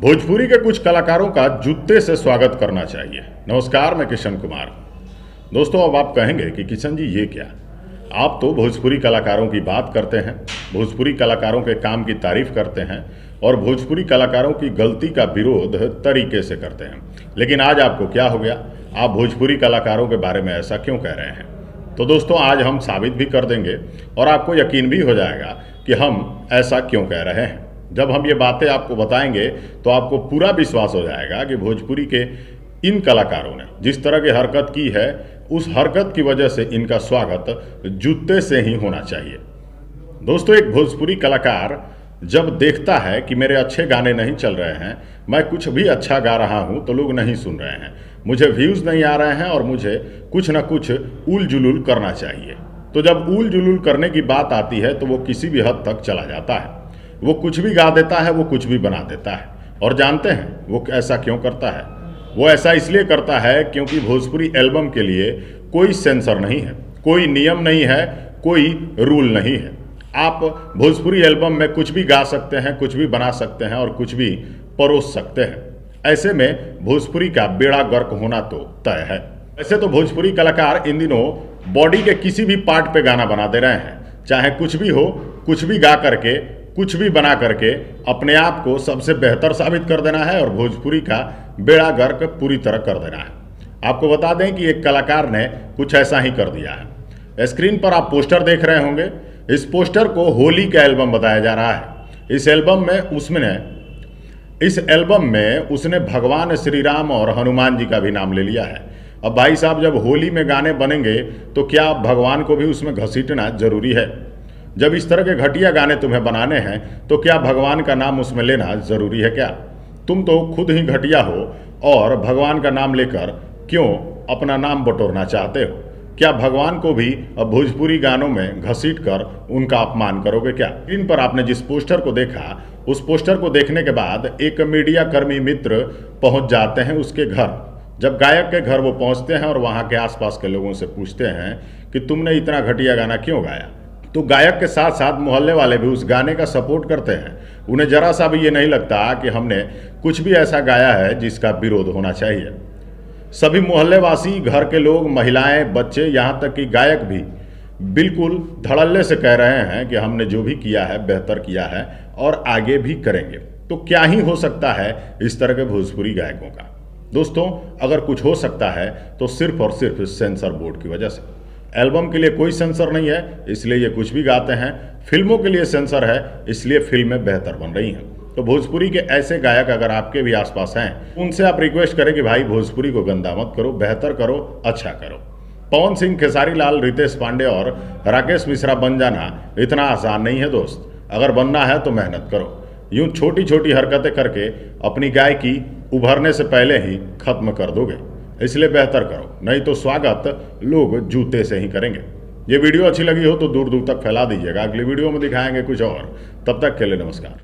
भोजपुरी के कुछ कलाकारों का जूते से स्वागत करना चाहिए। नमस्कार, मैं किशन कुमार। दोस्तों, अब आप कहेंगे कि किशन जी ये क्या, आप तो भोजपुरी कलाकारों की बात करते हैं, भोजपुरी कलाकारों के काम की तारीफ करते हैं और भोजपुरी कलाकारों की गलती का विरोध तरीके से करते हैं, लेकिन आज आपको क्या हो गया? आप भोजपुरी कलाकारों के बारे में ऐसा क्यों कह रहे हैं? तो दोस्तों, आज हम साबित भी कर देंगे और आपको यकीन भी हो जाएगा कि हम ऐसा क्यों कह रहे हैं। जब हम ये बातें आपको बताएंगे तो आपको पूरा विश्वास हो जाएगा कि भोजपुरी के इन कलाकारों ने जिस तरह की हरकत की है, उस हरकत की वजह से इनका स्वागत जूते से ही होना चाहिए। दोस्तों, एक भोजपुरी कलाकार जब देखता है कि मेरे अच्छे गाने नहीं चल रहे हैं, मैं कुछ भी अच्छा गा रहा हूं तो लोग नहीं सुन रहे हैं, मुझे व्यूज़ नहीं आ रहे हैं और मुझे कुछ ना कुछ उल जुलूल करना चाहिए, तो जब उल जुलूल करने की बात आती है तो वो किसी भी हद तक चला जाता है। वो कुछ भी गा देता है, वो कुछ भी बना देता है। और जानते हैं वो ऐसा क्यों करता है? वो ऐसा इसलिए करता है क्योंकि भोजपुरी एल्बम के लिए कोई सेंसर नहीं है, कोई नियम नहीं है, कोई रूल नहीं है। आप भोजपुरी एल्बम में कुछ भी गा सकते हैं, कुछ भी बना सकते हैं और कुछ भी परोस सकते हैं। ऐसे में भोजपुरी का बेड़ा गर्क होना तो तय है। ऐसे तो भोजपुरी कलाकार इन दिनों बॉडी के किसी भी पार्ट पे गाना बना दे रहे हैं, चाहे कुछ भी हो, कुछ भी गा करके, कुछ भी बना करके अपने आप को सबसे बेहतर साबित कर देना है और भोजपुरी का बेड़ा गर्क पूरी तरह कर देना है। आपको बता दें कि एक कलाकार ने कुछ ऐसा ही कर दिया है। स्क्रीन पर आप पोस्टर देख रहे होंगे। इस पोस्टर को होली का एल्बम बताया जा रहा है। इस एल्बम में उसने भगवान श्री राम और हनुमान जी का भी नाम ले लिया है। अब भाई साहब, जब होली में गाने बनेंगे तो क्या भगवान को भी उसमें घसीटना जरूरी है? जब इस तरह के घटिया गाने तुम्हें बनाने हैं तो क्या भगवान का नाम उसमें लेना जरूरी है क्या? तुम तो खुद ही घटिया हो और भगवान का नाम लेकर क्यों अपना नाम बटोरना चाहते हो? क्या भगवान को भी अब भोजपुरी गानों में घसीट कर उनका अपमान करोगे क्या? स्क्रीन पर आपने जिस पोस्टर को देखा, उस पोस्टर को देखने के बाद एक मीडिया कर्मी मित्र पहुंच जाते हैं उसके घर। जब गायक के घर वो पहुंचते हैं और वहां के आसपास के लोगों से पूछते हैं कि तुमने इतना घटिया गाना क्यों गाया, तो गायक के साथ साथ मोहल्ले वाले भी उस गाने का सपोर्ट करते हैं। उन्हें जरा सा भी ये नहीं लगता कि हमने कुछ भी ऐसा गाया है जिसका विरोध होना चाहिए। सभी मोहल्ले वासी, घर के लोग, महिलाएं, बच्चे, यहाँ तक कि गायक भी बिल्कुल धड़ल्ले से कह रहे हैं कि हमने जो भी किया है बेहतर किया है और आगे भी करेंगे। तो क्या ही हो सकता है इस तरह के भोजपुरी गायकों का? दोस्तों, अगर कुछ हो सकता है तो सिर्फ और सिर्फ सेंसर बोर्ड की वजह से। एल्बम के लिए कोई सेंसर नहीं है, इसलिए ये कुछ भी गाते हैं। फिल्मों के लिए सेंसर है, इसलिए फिल्में बेहतर बन रही हैं। तो भोजपुरी के ऐसे गायक अगर आपके भी आसपास हैं, उनसे आप रिक्वेस्ट करें कि भाई भोजपुरी को गंदा मत करो, बेहतर करो, अच्छा करो। पवन सिंह, खेसारी लाल, रितेश पांडे और राकेश मिश्रा बन जाना इतना आसान नहीं है दोस्त। अगर बनना है तो मेहनत करो। यूं छोटी छोटी हरकतें करके अपनी गायकी उभरने से पहले ही खत्म कर दोगे, इसलिए बेहतर करो, नहीं तो स्वागत लोग जूते से ही करेंगे। ये वीडियो अच्छी लगी हो तो दूर दूर तक फैला दीजिएगा। अगली वीडियो में दिखाएंगे कुछ और। तब तक के लिए नमस्कार।